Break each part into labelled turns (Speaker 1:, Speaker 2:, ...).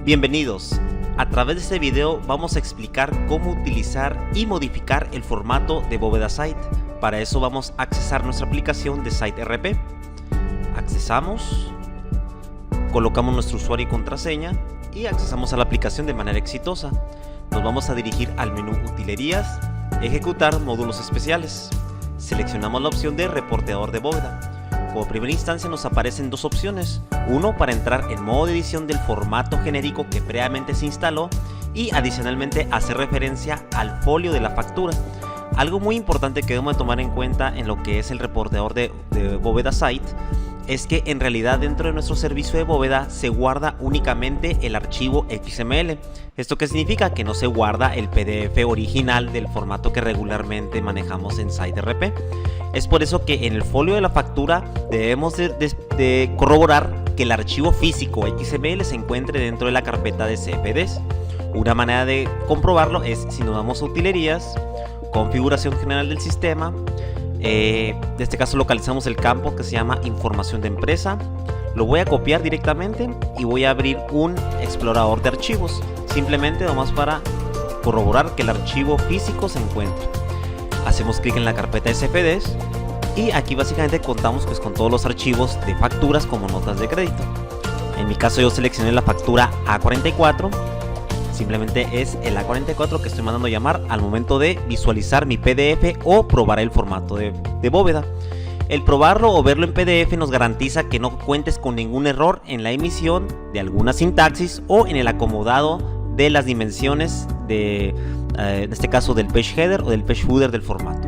Speaker 1: Bienvenidos. A través de este video vamos a explicar cómo utilizar y modificar el formato de bóveda Site. Para eso vamos a accesar nuestra aplicación de Site RP. Accesamos, colocamos nuestro usuario y contraseña y accesamos a la aplicación de manera exitosa. Nos vamos a dirigir al menú Utilerías, Ejecutar módulos especiales. Seleccionamos la opción de reporteador de bóveda. Como primera instancia nos aparecen dos opciones, uno para entrar en modo de edición del formato genérico que previamente se instaló y adicionalmente hacer referencia al folio de la factura. Algo muy importante que debemos de tomar en cuenta en lo que es el reporteador de bóveda Site es que en realidad dentro de nuestro servicio de bóveda se guarda únicamente el archivo XML. ¿Esto qué significa? Que no se guarda el PDF original del formato que regularmente manejamos en Site RP. Es por eso que en el folio de la factura debemos de corroborar que el archivo físico XML se encuentre dentro de la carpeta de CFDs. Una manera de comprobarlo es si nos vamos a Utilerías, Configuración General del Sistema. En este caso localizamos el campo que se llama Información de Empresa. Lo voy a copiar directamente y voy a abrir un explorador de archivos. Simplemente nomás para corroborar que el archivo físico se encuentra. Hacemos clic en la carpeta de CFDs y aquí básicamente contamos pues con todos los archivos de facturas como notas de crédito. En mi caso yo seleccioné la factura A44. Simplemente es el A44 que estoy mandando llamar al momento de visualizar mi PDF o probar el formato de bóveda. El probarlo o verlo en PDF nos garantiza que no cuentes con ningún error en la emisión de alguna sintaxis o en el acomodado de las dimensiones en este caso del page header o del page footer del formato.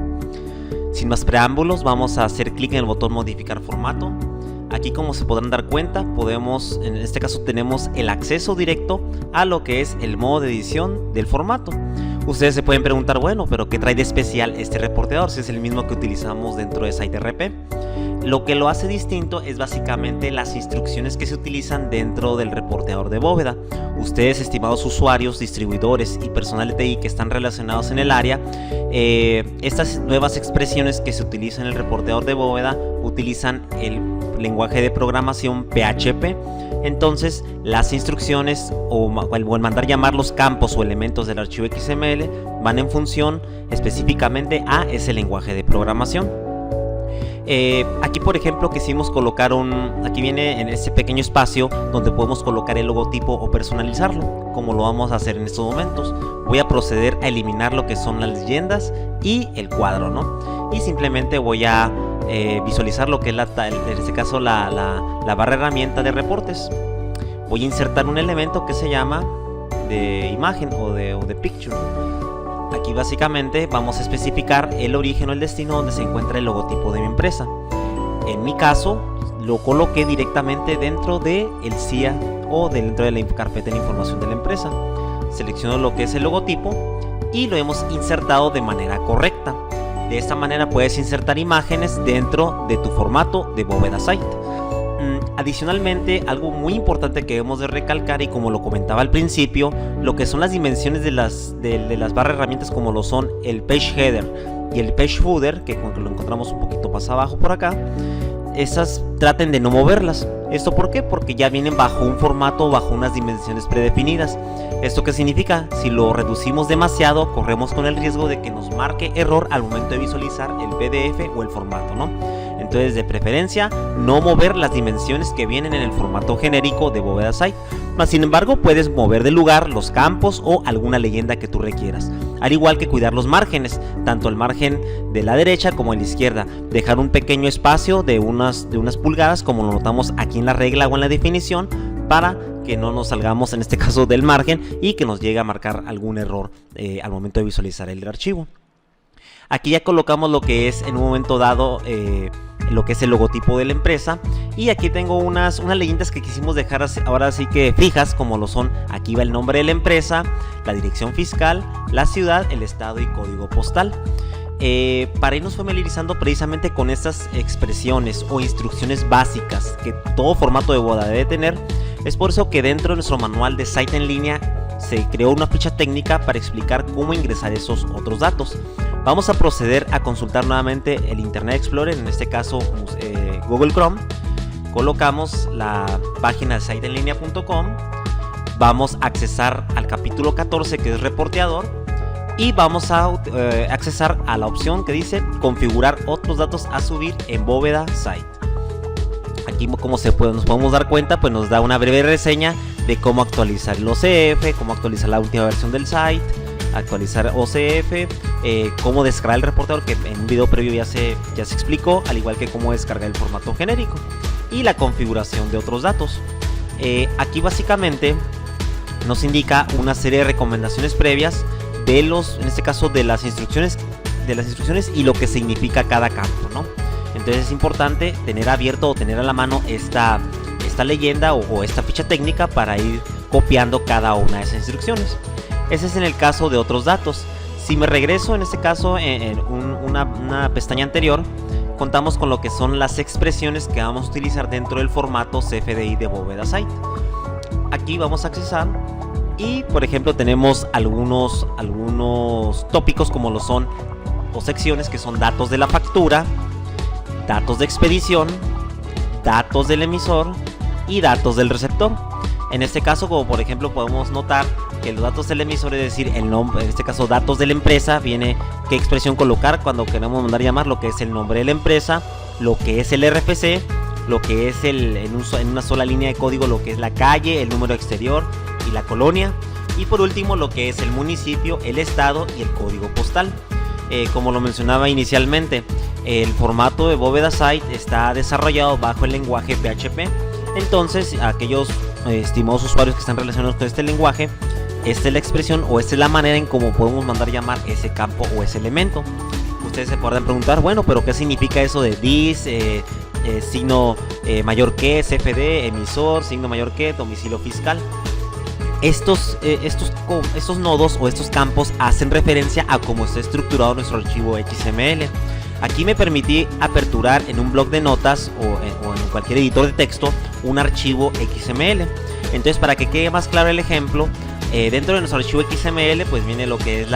Speaker 1: Sin más preámbulos, vamos a hacer clic en el botón modificar formato. Aquí, como se podrán dar cuenta, en este caso tenemos el acceso directo a lo que es el modo de edición del formato. Ustedes se pueden preguntar, bueno, pero ¿qué trae de especial este reporteador si es el mismo que utilizamos dentro de Site RP? Lo que lo hace distinto es básicamente las instrucciones que se utilizan dentro del reporteador de bóveda. Ustedes, estimados usuarios, distribuidores y personal de TI que están relacionados en el área, estas nuevas expresiones que se utilizan en el reporteador de bóveda utilizan el lenguaje de programación PHP. Entonces las instrucciones o el mandar llamar los campos o elementos del archivo XML van en función específicamente a ese lenguaje de programación. Aquí por ejemplo quisimos colocar aquí viene en este pequeño espacio donde podemos colocar el logotipo o personalizarlo, como lo vamos a hacer en estos momentos. Voy a proceder a eliminar lo que son las leyendas y el cuadro, ¿no? Y simplemente voy a visualizar lo que es en este caso la barra herramienta de reportes. Voy a insertar un elemento que se llama de imagen o de picture. Aquí básicamente vamos a especificar el origen o el destino donde se encuentra el logotipo de mi empresa. En mi caso lo coloqué directamente dentro del CIA o dentro de la carpeta de información de la empresa. Selecciono lo que es el logotipo y lo hemos insertado de manera correcta. De esta manera puedes insertar imágenes dentro de tu formato de bóveda Site. Adicionalmente, algo muy importante que debemos de recalcar, y como lo comentaba al principio, lo que son las dimensiones de las barras herramientas, como lo son el page header y el page footer, que lo encontramos un poquito más abajo por acá, esas traten de no moverlas. ¿Esto por qué? Porque ya vienen bajo un formato, bajo unas dimensiones predefinidas. ¿Esto qué significa? Si lo reducimos demasiado, corremos con el riesgo de que nos marque error al momento de visualizar el PDF o el formato, ¿no? Entonces, de preferencia, no mover las dimensiones que vienen en el formato genérico de bóveda Site. Sin embargo, puedes mover de lugar los campos o alguna leyenda que tú requieras. Al igual que cuidar los márgenes, tanto el margen de la derecha como el de la izquierda. Dejar un pequeño espacio de unas pulgadas, como lo notamos aquí en la regla o en la definición, para que no nos salgamos en este caso del margen y que nos llegue a marcar algún error al momento de visualizar el archivo. Aquí ya colocamos lo que es en un momento dado lo que es el logotipo de la empresa, y aquí tengo unas leyendas que quisimos dejar ahora sí que fijas, como lo son: aquí va el nombre de la empresa, la dirección fiscal, la ciudad, el estado y código postal. Para irnos familiarizando precisamente con estas expresiones o instrucciones básicas que todo formato de bóveda debe tener, es por eso que dentro de nuestro manual de Site en línea se creó una ficha técnica para explicar cómo ingresar esos otros datos. Vamos a proceder a consultar nuevamente el Internet Explorer, en este caso Google Chrome. Colocamos la página de siteenlinea.com. vamos a accesar al capítulo 14, que es reporteador, y vamos a accesar a la opción que dice configurar otros datos a subir en Bóveda Site. Aquí, como nos podemos dar cuenta, pues nos da una breve reseña de cómo actualizar el OCF, cómo actualizar la última versión del site, actualizar OCF, cómo descargar el reportador, que en un video previo ya se explicó, al igual que cómo descargar el formato genérico, y la configuración de otros datos. Aquí básicamente nos indica una serie de recomendaciones previas de en este caso de las instrucciones y lo que significa cada campo, ¿no? Entonces es importante tener abierto o tener a la mano esta leyenda o esta ficha técnica para ir copiando cada una de esas instrucciones. Ese es en el caso de otros datos. Si me regreso en este caso en una pestaña anterior, contamos con lo que son las expresiones que vamos a utilizar dentro del formato CFDI de Bóveda Site. Aquí vamos a accesar y, por ejemplo, tenemos algunos tópicos como lo son, o secciones que son datos de la factura, datos de expedición, datos del emisor y datos del receptor. En este caso, como por ejemplo podemos notar que los datos del emisor, es decir, el nombre, en este caso datos de la empresa, viene qué expresión colocar cuando queremos mandar llamar, lo que es el nombre de la empresa, lo que es el RFC, lo que es en una sola línea de código, lo que es la calle, el número exterior y la colonia, y por último lo que es el municipio, el estado y el código postal. Como lo mencionaba inicialmente, el formato de Bóveda Site está desarrollado bajo el lenguaje PHP. Entonces, aquellos estimados usuarios que están relacionados con este lenguaje, esta es la expresión o esta es la manera en cómo podemos mandar llamar ese campo o ese elemento. Ustedes se podrán preguntar, bueno, pero ¿qué significa eso de dis, signo mayor que, CFD, emisor, signo mayor que, domicilio fiscal? Estos nodos o estos campos hacen referencia a cómo está estructurado nuestro archivo XML. Aquí me permití aperturar en un bloc de notas o en cualquier editor de texto un archivo XML. Entonces, para que quede más claro el ejemplo, dentro de nuestro archivo XML pues viene lo que es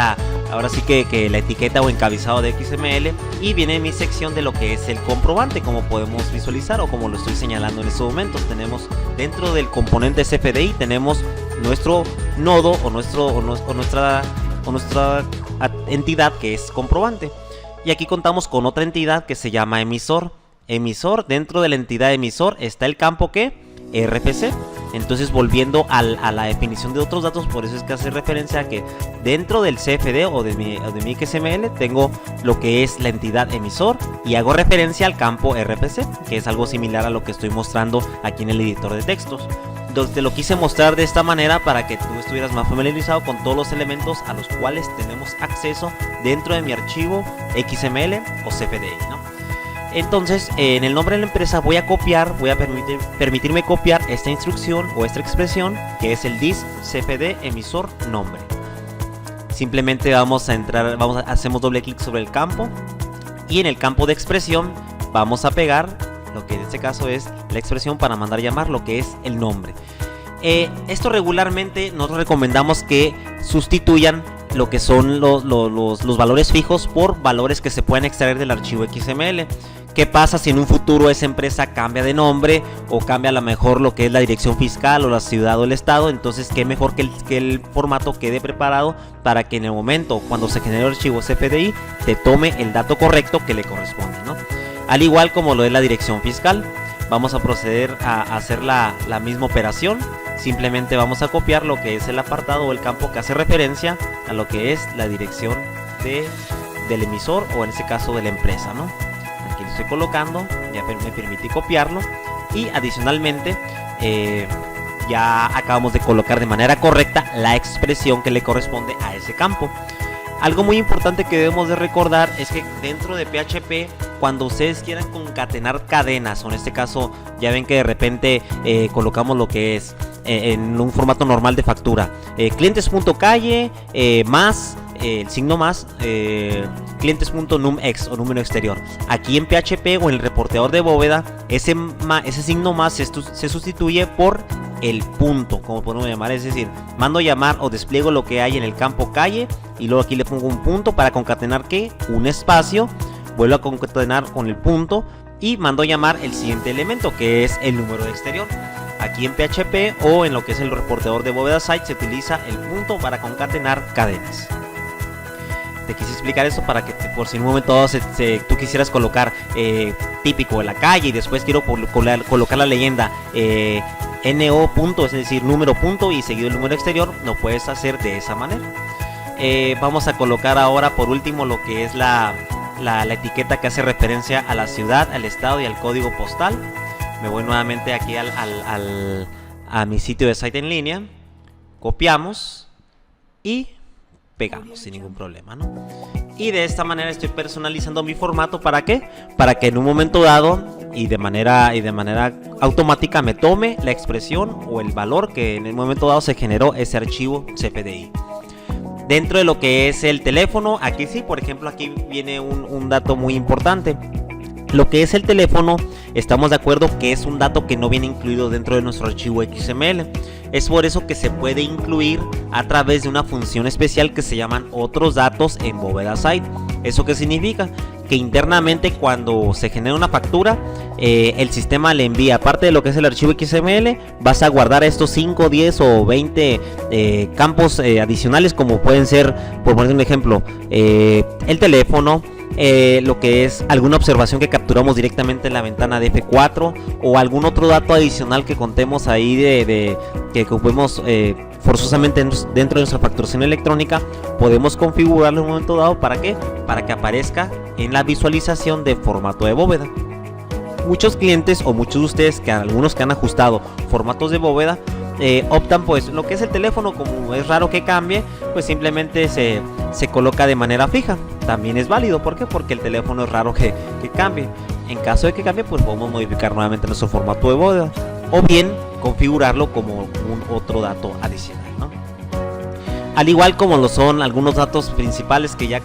Speaker 1: ahora sí que la etiqueta o encabezado de XML, y viene mi sección de lo que es el comprobante, como podemos visualizar o como lo estoy señalando en estos momentos. Tenemos dentro del componente CFDI tenemos nuestro nodo o nuestra entidad que es comprobante. Y aquí contamos con otra entidad que se llama emisor. Dentro de la entidad emisor está el campo que RFC. Entonces, volviendo a la definición de otros datos, por eso es que hace referencia a que dentro del CFD o de mi XML tengo lo que es la entidad emisor y hago referencia al campo RFC, que es algo similar a lo que estoy mostrando aquí en el editor de textos. Entonces, te lo quise mostrar de esta manera para que tú estuvieras más familiarizado con todos los elementos a los cuales tenemos acceso dentro de mi archivo XML o CFDI, ¿no? Entonces, en el nombre de la empresa voy a permitirme copiar esta instrucción o esta expresión, que es el dis cfd emisor nombre. Simplemente hacemos doble clic sobre el campo y en el campo de expresión vamos a pegar lo que en este caso es la expresión para mandar llamar, lo que es el nombre. Esto regularmente nosotros recomendamos que sustituyan lo que son los valores fijos por valores que se pueden extraer del archivo XML. ¿Qué pasa si en un futuro esa empresa cambia de nombre o cambia a lo mejor lo que es la dirección fiscal o la ciudad o el estado? Entonces, qué mejor que el formato quede preparado para que en el momento cuando se genere el archivo CFDI te tome el dato correcto que le corresponde, ¿no? Al igual como lo es la dirección fiscal, vamos a proceder a hacer la misma operación. Simplemente vamos a copiar lo que es el apartado o el campo que hace referencia a lo que es la dirección del emisor o en este caso de la empresa, ¿no? Aquí lo estoy colocando, ya me permití copiarlo y adicionalmente ya acabamos de colocar de manera correcta la expresión que le corresponde a ese campo. Algo muy importante que debemos de recordar es que dentro de PHP, cuando ustedes quieran concatenar cadenas, o en este caso ya ven que de repente colocamos lo que es en un formato normal de factura, clientes.calle más el signo más clientes.numEx o número exterior. Aquí en PHP o en el reporteador de bóveda, ese signo más se sustituye por el punto, como podemos llamar, es decir, mando llamar o despliego lo que hay en el campo calle y luego aquí le pongo un punto para concatenar que un espacio, vuelvo a concatenar con el punto y mando llamar el siguiente elemento que es el número de exterior. Aquí en PHP o en lo que es el reporteador de bóveda site se utiliza el punto para concatenar cadenas. Te quise explicar esto para que por si en un momento dado tú quisieras colocar típico en la calle y después quiero colocar la leyenda NO punto, es decir, número punto y seguido el número exterior, lo puedes hacer de esa manera. Vamos a colocar ahora por último lo que es la etiqueta que hace referencia a la ciudad, al estado y al código postal. Me voy nuevamente aquí a mi sitio de site en línea, copiamos y pegamos sin ningún problema, ¿no? Y de esta manera estoy personalizando mi formato. ¿Para qué? Para que en un momento dado y de manera automática me tome la expresión o el valor que en el momento dado se generó ese archivo CFDI. Dentro de lo que es el teléfono, aquí sí, por ejemplo, aquí viene un dato muy importante. Lo que es el teléfono, estamos de acuerdo que es un dato que no viene incluido dentro de nuestro archivo XML. Es por eso que se puede incluir a través de una función especial que se llaman otros datos en bóveda site. ¿Eso qué significa? Que internamente cuando se genera una factura, el sistema le envía, aparte de lo que es el archivo XML, vas a guardar estos 5, 10 o 20 campos adicionales, como pueden ser, por poner un ejemplo, el teléfono, lo que es alguna observación que capturamos directamente en la ventana de F4 o algún otro dato adicional que contemos ahí que ocupemos forzosamente dentro de nuestra facturación electrónica. Podemos configurarlo en un momento dado. ¿Para qué? Para que aparezca en la visualización de formato de bóveda. Muchos clientes o muchos de ustedes, algunos que han ajustado formatos de bóveda, optan pues lo que es el teléfono, como es raro que cambie, pues simplemente se coloca de manera fija. También es válido. ¿Por qué? Porque el teléfono es raro que cambie. En caso de que cambie, pues podemos modificar nuevamente nuestro formato de bóveda o bien configurarlo como un otro dato adicional, ¿no? Al igual como lo son algunos datos principales que ya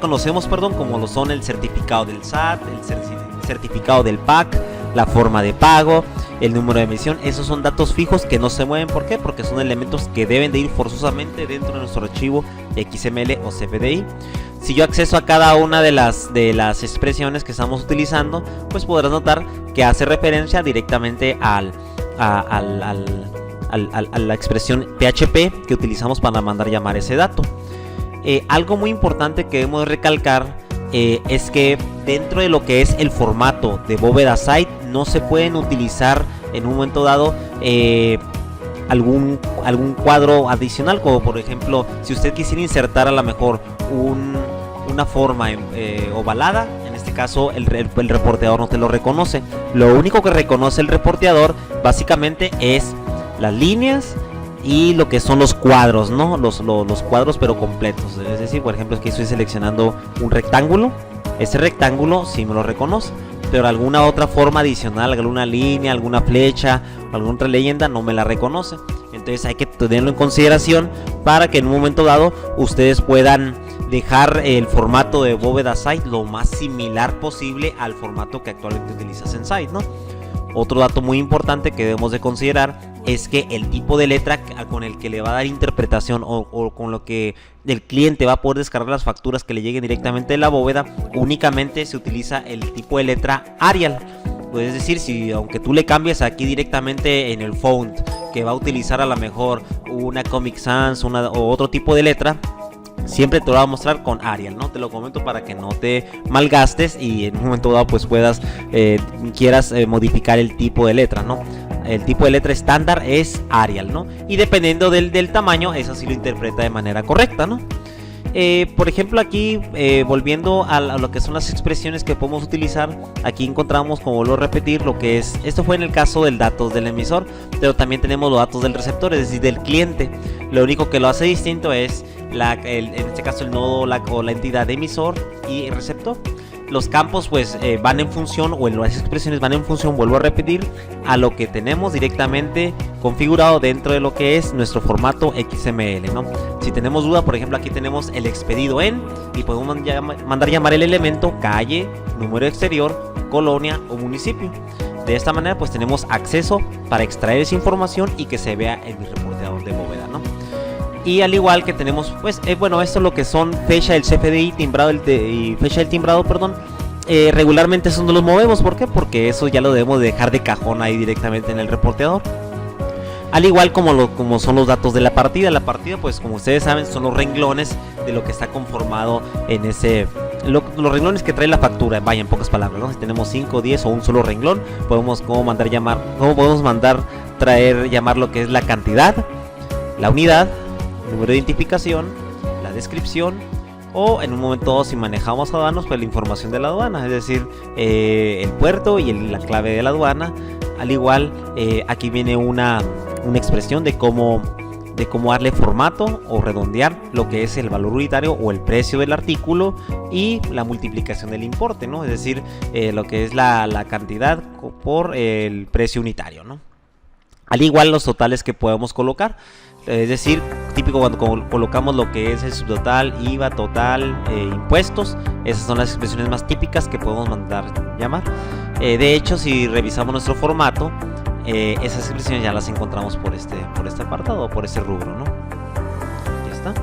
Speaker 1: conocemos, como lo son el certificado del SAT, el certificado del PAC, la forma de pago, el número de emisión. Esos son datos fijos que no se mueven. ¿Por qué? Porque son elementos que deben de ir forzosamente dentro de nuestro archivo XML o CFDI. Si yo acceso a cada una de las expresiones que estamos utilizando, pues podrás notar que hace referencia directamente a la expresión PHP que utilizamos para mandar llamar ese dato. Algo muy importante que debemos recalcar es que dentro de lo que es el formato de bóveda site no se pueden utilizar en un momento dado algún cuadro adicional, como por ejemplo si usted quisiera insertar a lo mejor una forma ovalada. En este caso el reporteador no te lo reconoce. Lo único que reconoce el reporteador básicamente es las líneas y lo que son los cuadros, ¿no? Los cuadros pero completos. Es decir, por ejemplo, aquí estoy seleccionando un rectángulo. Ese rectángulo sí me lo reconoce, pero alguna otra forma adicional, alguna línea, alguna flecha, alguna otra leyenda no me la reconoce. Entonces hay que tenerlo en consideración para que en un momento dado ustedes puedan dejar el formato de bóveda site lo más similar posible al formato que actualmente utilizas en site, ¿no? Otro dato muy importante que debemos de considerar es que el tipo de letra con el que le va a dar interpretación o con lo que el cliente va a poder descargar las facturas que le lleguen directamente de la bóveda, únicamente se utiliza el tipo de letra Arial. Pues es decir, si aunque tú le cambies aquí directamente en el font que va a utilizar a lo mejor una Comic Sans o otro tipo de letra, siempre te lo va a mostrar con Arial, ¿no? Te lo comento para que no te malgastes y en un momento dado pues quieras modificar el tipo de letra, ¿no? El tipo de letra estándar es Arial, ¿no? Y dependiendo del tamaño, eso sí lo interpreta de manera correcta, ¿no? Por ejemplo, aquí volviendo a lo que son las expresiones que podemos utilizar, aquí encontramos, como vuelvo a repetir, lo que es, esto fue en el caso del datos del emisor, pero también tenemos los datos del receptor, es decir, del cliente. Lo único que lo hace distinto es en este caso el nodo o la entidad de emisor y receptor. Los campos pues van en función, o las expresiones van en función, vuelvo a repetir, a lo que tenemos directamente configurado dentro de lo que es nuestro formato XML, ¿no? Si tenemos duda, por ejemplo, aquí tenemos el expedido en, y podemos mandar llamar el elemento calle, número exterior, colonia o municipio. De esta manera pues tenemos acceso para extraer esa información y que se vea en mi reporteador de bóveda, ¿no? Y al igual que tenemos, pues, bueno, esto es lo que son fecha del CFDI, timbrado y fecha del timbrado, perdón. Regularmente eso no los movemos. ¿Por qué? Porque eso ya lo debemos dejar de cajón ahí directamente en el reporteador. Al igual como son los datos de la partida. La partida, pues como ustedes saben, son los renglones de lo que está conformado en ese... los renglones que trae la factura, vaya, en pocas palabras, ¿no? Si tenemos 5, 10 o un solo renglón, podemos llamar lo que es la cantidad, la unidad, el número de identificación, la descripción, o en un momento si manejamos aduanos, pues la información de la aduana, es decir, el puerto y la clave de la aduana. Al igual, aquí viene una expresión de cómo darle formato o redondear lo que es el valor unitario o el precio del artículo, y la multiplicación del importe, ¿no? Es decir, lo que es la cantidad por el precio unitario, ¿no? Al igual los totales que podemos colocar, es decir, típico cuando colocamos lo que es el subtotal, IVA, total, impuestos. Esas son las expresiones más típicas que podemos mandar llamar. De hecho, si revisamos nuestro formato, esas expresiones ya las encontramos por este apartado o por este rubro, ¿no? Aquí está.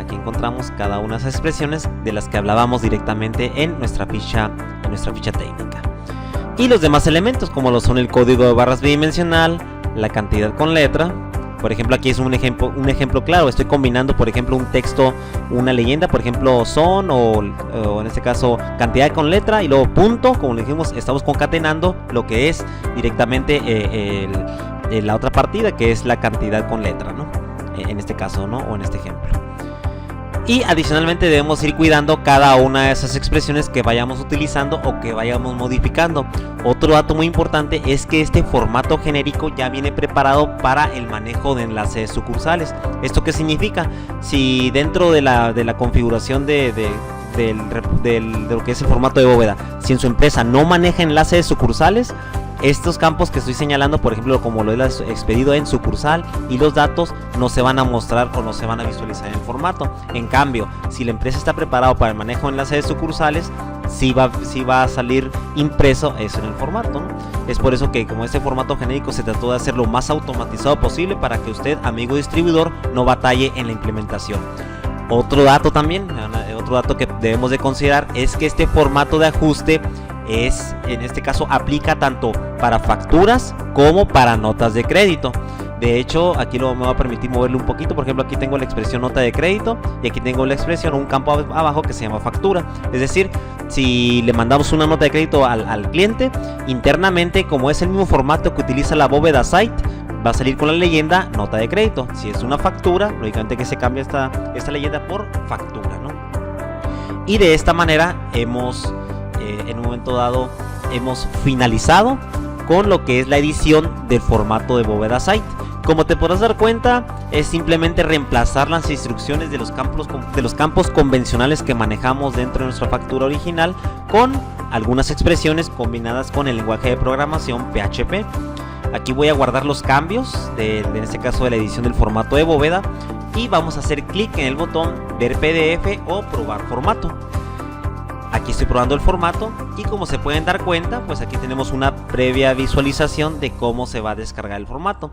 Speaker 1: Aquí encontramos cada una de esas expresiones de las que hablábamos directamente en nuestra ficha técnica. Y los demás elementos, como lo son el código de barras bidimensional, la cantidad con letra. Por ejemplo, aquí es un ejemplo claro. Estoy combinando, por ejemplo, un texto, una leyenda, por ejemplo, son o en este caso cantidad con letra y luego punto. Como le dijimos, estamos concatenando lo que es directamente la otra partida, que es la cantidad con letra, ¿no? En este caso, ¿no? O en este ejemplo. Y adicionalmente debemos ir cuidando cada una de esas expresiones que vayamos utilizando o que vayamos modificando. Otro dato muy importante es que este formato genérico ya viene preparado para el manejo de enlaces sucursales. ¿Esto qué significa? Si dentro de la configuración de lo que es el formato de bóveda, si en su empresa no maneja enlaces sucursales, estos campos que estoy señalando, por ejemplo, como lo es expedido en sucursal, y los datos no se van a mostrar o no se van a visualizar en el formato. En cambio, si la empresa está preparada para el manejo de enlaces sucursales, sí va a salir impreso eso en el formato, ¿no? Es por eso que como este formato genérico se trató de hacer lo más automatizado posible para que usted, amigo distribuidor, no batalle en la implementación. Otro dato que debemos de considerar es que este formato de ajuste en este caso aplica tanto para facturas como para notas de crédito. De hecho, aquí me va a permitir moverle un poquito. Por ejemplo, aquí tengo la expresión nota de crédito y aquí tengo la expresión, un campo abajo que se llama factura. Es decir, si le mandamos una nota de crédito al cliente, internamente, como es el mismo formato que utiliza la bóveda site, va a salir con la leyenda nota de crédito. Si es una factura, lógicamente que se cambia esta leyenda por factura, ¿no? Y de esta manera en un momento dado hemos finalizado con lo que es la edición del formato de bóveda site. Como te podrás dar cuenta, es simplemente reemplazar las instrucciones de los campos convencionales que manejamos dentro de nuestra factura original con algunas expresiones combinadas con el lenguaje de programación PHP. Aquí voy a guardar los cambios en este caso de la edición del formato de bóveda, y vamos a hacer clic en el botón ver PDF o probar formato. Aquí estoy probando el formato y como se pueden dar cuenta, pues aquí tenemos una previa visualización de cómo se va a descargar el formato.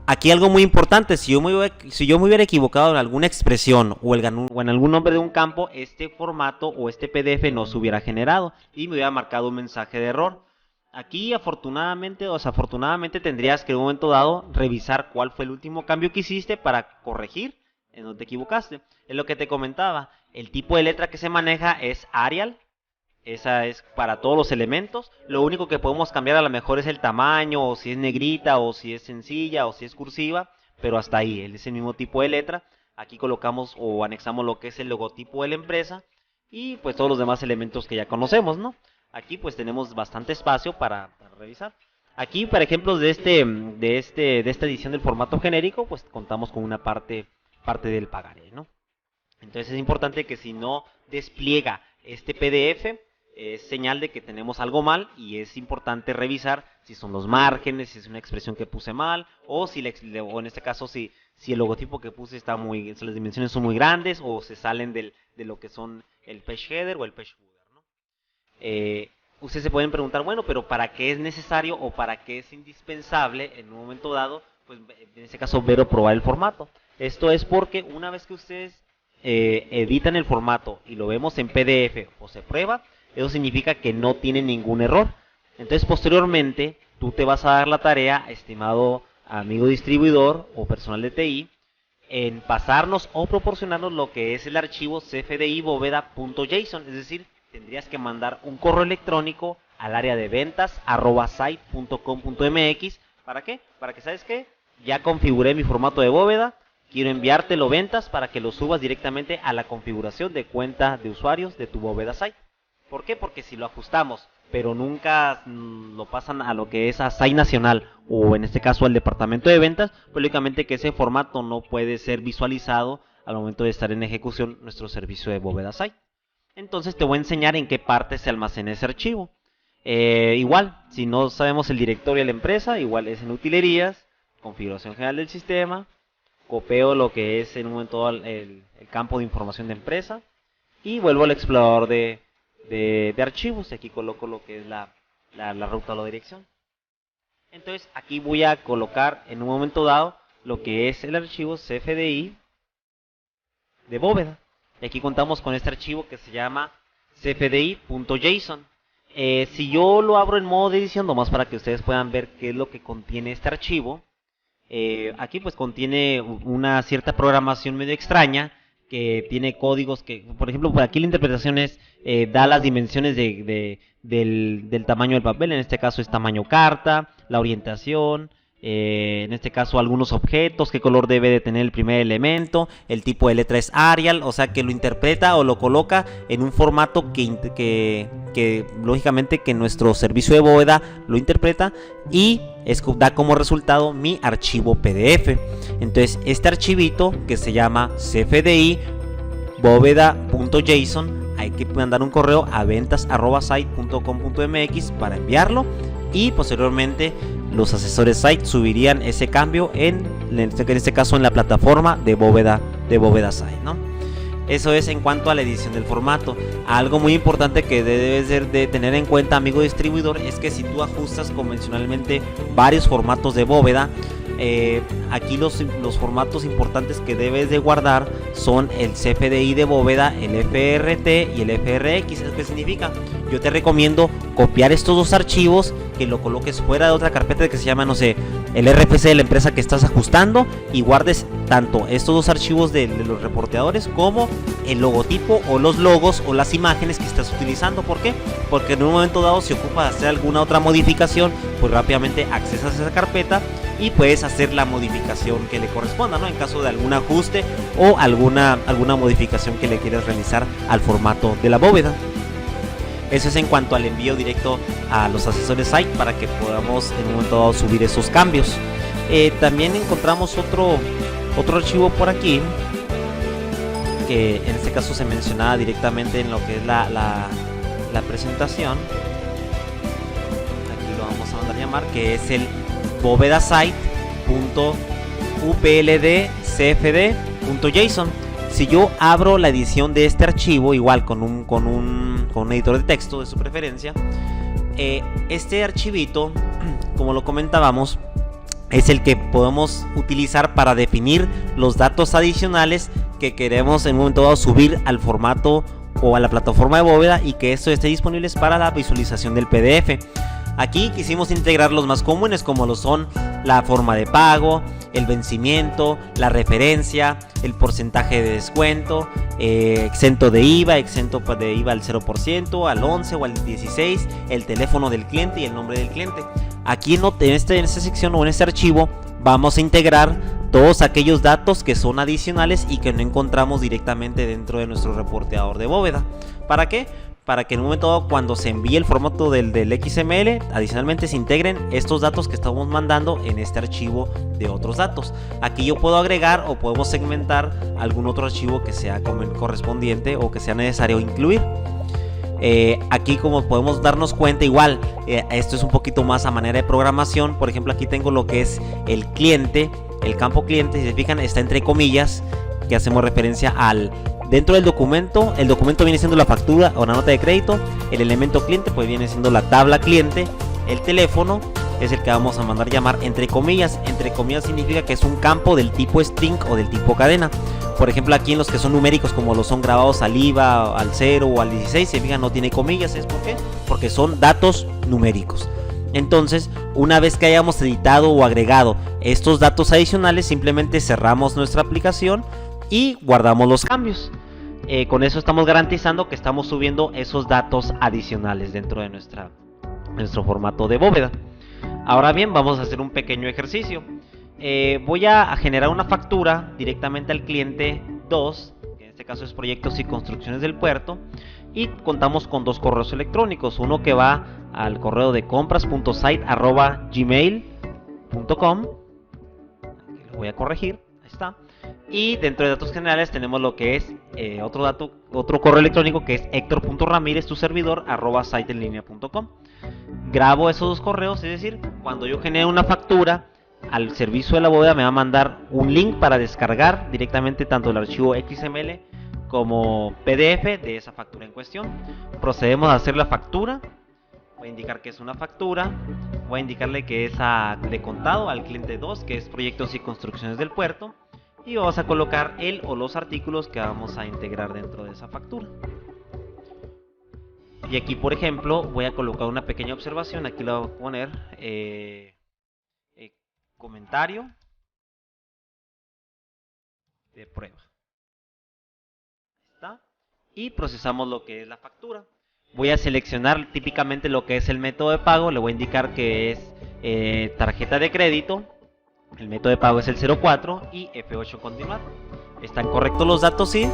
Speaker 1: Aquí algo muy importante: si yo me hubiera equivocado en alguna expresión o en algún nombre de un campo, este formato o este PDF no se hubiera generado y me hubiera marcado un mensaje de error. Aquí afortunadamente o desafortunadamente tendrías que en un momento dado revisar cuál fue el último cambio que hiciste para corregir en donde te equivocaste. Es lo que te comentaba, el tipo de letra que se maneja es Arial. Esa es para todos los elementos. Lo único que podemos cambiar a lo mejor es el tamaño, o si es negrita, o si es sencilla, o si es cursiva, pero hasta ahí, es el mismo tipo de letra. Aquí colocamos o anexamos lo que es el logotipo de la empresa y pues todos los demás elementos que ya conocemos, ¿no? Aquí pues tenemos bastante espacio para revisar. Aquí, por ejemplo, de esta edición del formato genérico, pues contamos con una parte del pagaré, ¿no? Entonces es importante que si no despliega este PDF, es señal de que tenemos algo mal, y es importante revisar si son los márgenes, si es una expresión que puse mal, o en este caso si el logotipo que puse las dimensiones son muy grandes, o se salen de lo que son el page header o el page footer, ¿no? Ustedes se pueden preguntar, bueno, pero ¿para qué es necesario o para qué es indispensable en un momento dado, pues en este caso, ver o probar el formato? Esto es porque una vez que ustedes editan el formato y lo vemos en PDF o se prueba, eso significa que no tiene ningún error. Entonces posteriormente tú te vas a dar la tarea, estimado amigo distribuidor o personal de TI en pasarnos o proporcionarnos lo que es el archivo cfdi bóveda.json, es decir, tendrías que mandar un correo electrónico al área de ventas @site.com.mx. ¿Para qué? Para que, ¿sabes qué? Ya configuré mi formato de bóveda, quiero enviártelo ventas para que lo subas directamente a la configuración de cuenta de usuarios de tu bóveda site. ¿Por qué? Porque si lo ajustamos, pero nunca lo pasan a lo que es a Site Nacional o en este caso al departamento de ventas, pues lógicamente que ese formato no puede ser visualizado al momento de estar en ejecución nuestro servicio de bóveda site. Entonces te voy a enseñar en qué parte se almacena ese archivo. Igual, si no sabemos el directorio de la empresa, igual es en utilerías, configuración general del sistema, copio lo que es en un momento el campo de información de empresa y vuelvo al explorador de archivos y aquí coloco lo que es la ruta o la dirección. Entonces aquí voy a colocar en un momento dado lo que es el archivo cfdi de bóveda. Y aquí contamos con este archivo que se llama cfdi.json. Si yo lo abro en modo de edición, nomás para que ustedes puedan ver qué es lo que contiene este archivo. Aquí pues contiene una cierta programación medio extraña, que tiene códigos que, por ejemplo, por aquí la interpretación es, da las dimensiones del tamaño del papel, en este caso es tamaño carta, la orientación, en este caso algunos objetos, qué color debe de tener el primer elemento, el tipo de letra es Arial, o sea que lo interpreta o lo coloca en un formato que lógicamente que nuestro servicio de bóveda lo interpreta y da como resultado mi archivo PDF. Entonces este archivito que se llama cfdi bóveda.json hay que mandar un correo a ventas@site.com.mx para enviarlo y posteriormente los asesores site subirían ese cambio en este caso en la plataforma de bóveda site, ¿no? Eso es en cuanto a la edición del formato. Algo muy importante que debes de tener en cuenta, amigo distribuidor, es que si tú ajustas convencionalmente varios formatos de bóveda, aquí los formatos importantes que debes de guardar son el CFDI de bóveda, el FRT y el FRX. ¿Qué significa? Yo te recomiendo copiar estos dos archivos, que lo coloques fuera de otra carpeta que se llama, no sé, el RFC de la empresa que estás ajustando, y guardes tanto estos dos archivos de los reporteadores como el logotipo o los logos o las imágenes que estás utilizando. ¿Por qué? Porque en un momento dado, si ocupas hacer alguna otra modificación, pues rápidamente accesas a esa carpeta y puedes hacer la modificación que le corresponda, ¿no? En caso de algún ajuste o alguna modificación que le quieras realizar al formato de la bóveda. Eso es en cuanto al envío directo a los asesores site para que podamos en un momento dado subir esos cambios. También encontramos otro archivo por aquí, que en este caso se mencionaba directamente en lo que es la presentación. Aquí lo vamos a mandar a llamar, que es el bóvedasite.upldcfd.json. Si yo abro la edición de este archivo, igual con un editor de texto de su preferencia, este archivito, como lo comentábamos, es el que podemos utilizar para definir los datos adicionales que queremos en un momento dado subir al formato o a la plataforma de bóveda y que esto esté disponible para la visualización del PDF. Aquí quisimos integrar los más comunes, como lo son la forma de pago, el vencimiento, la referencia, el porcentaje de descuento, exento de IVA al 0%, al 11 o al 16, el teléfono del cliente y el nombre del cliente. Aquí en esta sección o en este archivo vamos a integrar todos aquellos datos que son adicionales y que no encontramos directamente dentro de nuestro reporteador de bóveda. ¿Para qué? Para que en un momento dado, cuando se envíe el formato del XML, adicionalmente se integren estos datos que estamos mandando en este archivo de otros datos. Aquí yo puedo agregar o podemos segmentar algún otro archivo que sea correspondiente o que sea necesario incluir. Aquí, como podemos darnos cuenta, igual esto es un poquito más a manera de programación. Por ejemplo, aquí tengo lo que es el cliente, el campo cliente. Si se fijan, está entre comillas, que hacemos referencia al... Dentro del documento, el documento viene siendo la factura o la nota de crédito. El elemento cliente pues viene siendo la tabla cliente. El teléfono es el que vamos a mandar llamar entre comillas. Entre comillas significa que es un campo del tipo string o del tipo cadena. Por ejemplo, aquí en los que son numéricos, como los son grabados al IVA, al 0 o al 16, se fijan, no tiene comillas. ¿Es por qué? Porque son datos numéricos. Entonces, una vez que hayamos editado o agregado estos datos adicionales, simplemente cerramos nuestra aplicación y guardamos los cambios. Con eso estamos garantizando que estamos subiendo esos datos adicionales dentro de nuestro formato de bóveda. Ahora bien, vamos a hacer un pequeño ejercicio. Voy a generar una factura directamente al cliente 2, que en este caso es Proyectos y Construcciones del Puerto, y contamos con dos correos electrónicos, uno que va al correo de compras.site@gmail.com, aquí lo voy a corregir, ahí está. Y dentro de datos generales tenemos lo que es otro correo electrónico, que es hector.ramirez, tu servidor, @siteenlinea.com. Grabo esos dos correos, es decir, cuando yo genere una factura al servicio de la bóveda me va a mandar un link para descargar directamente tanto el archivo XML como PDF de esa factura en cuestión. Procedemos a hacer la factura. Voy a indicar que es una factura. Voy a indicarle que es de contado al cliente 2, que es Proyectos y Construcciones del Puerto. Y vamos a colocar el o los artículos que vamos a integrar dentro de esa factura. Y aquí, por ejemplo, voy a colocar una pequeña observación. Aquí le voy a poner comentario de prueba. ¿Está? Y procesamos lo que es la factura. Voy a seleccionar típicamente lo que es el método de pago. Le voy a indicar que es tarjeta de crédito. El método de pago es el 04 y F8 continuar. ¿Están correctos los datos? Sí.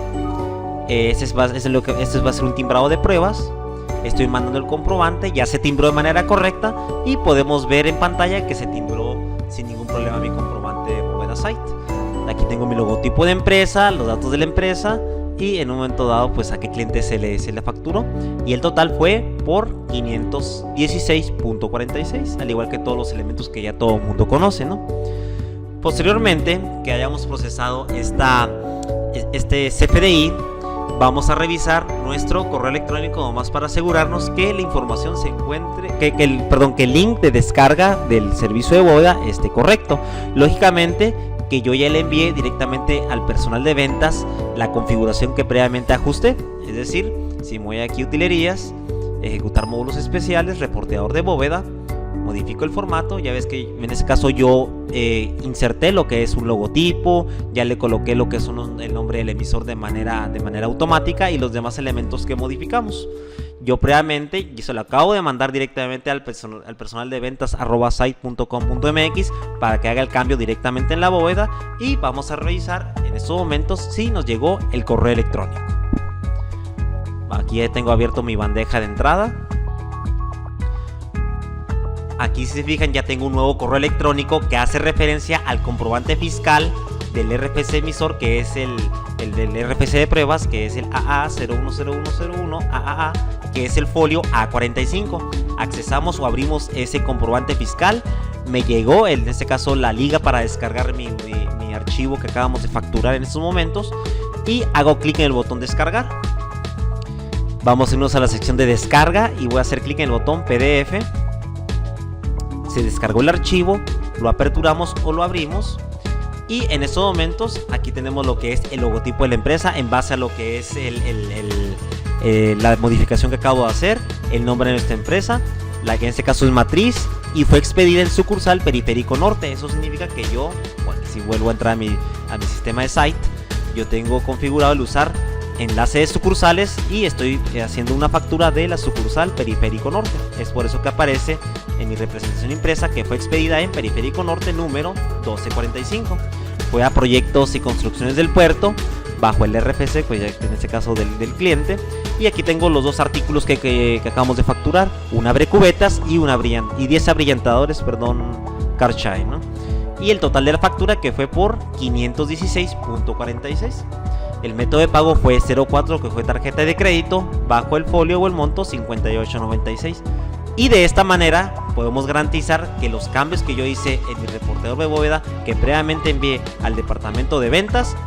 Speaker 1: Este va a ser un timbrado de pruebas. Estoy mandando el comprobante, ya se timbró de manera correcta y podemos ver en pantalla que se timbró sin ningún problema mi comprobante de Bóveda Site. Aquí tengo mi logotipo de empresa, los datos de la empresa y en un momento dado pues a qué cliente se le facturó, y el total fue por 516.46, al igual que todos los elementos que ya todo el mundo conoce, ¿no? Posteriormente que hayamos procesado este CFDI, vamos a revisar nuestro correo electrónico nomás para asegurarnos que la información se encuentre, que el link de descarga del servicio de bóveda esté correcto. Lógicamente que yo ya le envié directamente al personal de ventas la configuración que previamente ajusté. Es decir, si me voy aquí a utilerías, ejecutar módulos especiales, reporteador de bóveda, modifico el formato, ya ves que en este caso yo inserté lo que es un logotipo, ya le coloqué lo que es el nombre del emisor de manera automática y los demás elementos que modificamos. Yo previamente, y se lo acabo de mandar directamente al personal de ventas @site.com.mx para que haga el cambio directamente en la bóveda, y vamos a revisar en estos momentos si nos llegó el correo electrónico. Aquí ya tengo abierto mi bandeja de entrada. Aquí, si se fijan, ya tengo un nuevo correo electrónico que hace referencia al comprobante fiscal del RFC emisor, que es el del RFC de pruebas, que es el AA010101 AAA, que es el folio A45. Accesamos o abrimos ese comprobante fiscal. Me llegó en este caso la liga para descargar mi archivo que acabamos de facturar en estos momentos, y hago clic en el botón descargar. Vamos a irnos a la sección de descarga y voy a hacer clic en el botón PDF. Se descargó el archivo, lo aperturamos o lo abrimos, y en estos momentos aquí tenemos lo que es el logotipo de la empresa en base a lo que es la modificación que acabo de hacer, el nombre de nuestra empresa, la que en este caso es Matriz, y fue expedida en sucursal Periférico Norte. Eso significa que yo, bueno, si vuelvo a entrar a mi sistema de site, yo tengo configurado el usar enlace de sucursales y estoy haciendo una factura de la sucursal Periférico Norte. Es por eso que aparece en mi representación impresa que fue expedida en Periférico Norte número 1245. Fue a Proyectos y Construcciones del Puerto bajo el RFC, pues ya en este caso del cliente. Y aquí tengo los dos artículos que acabamos de facturar, un abre cubetas y 10 abrillantadores, Karchai, ¿no? Y el total de la factura que fue por 516.46. El método de pago fue 04, que fue tarjeta de crédito, bajo el folio o el monto 58.96. Y de esta manera podemos garantizar que los cambios que yo hice en mi reportador de bóveda, que previamente envié al departamento de ventas,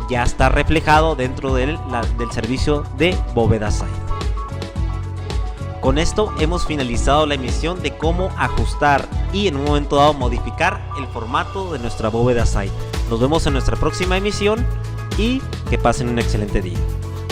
Speaker 1: ya está reflejado dentro del servicio de Bóveda Site. Con esto hemos finalizado la emisión de cómo ajustar y en un momento dado modificar el formato de nuestra Bóveda Site. Nos vemos en nuestra próxima emisión y que pasen un excelente día.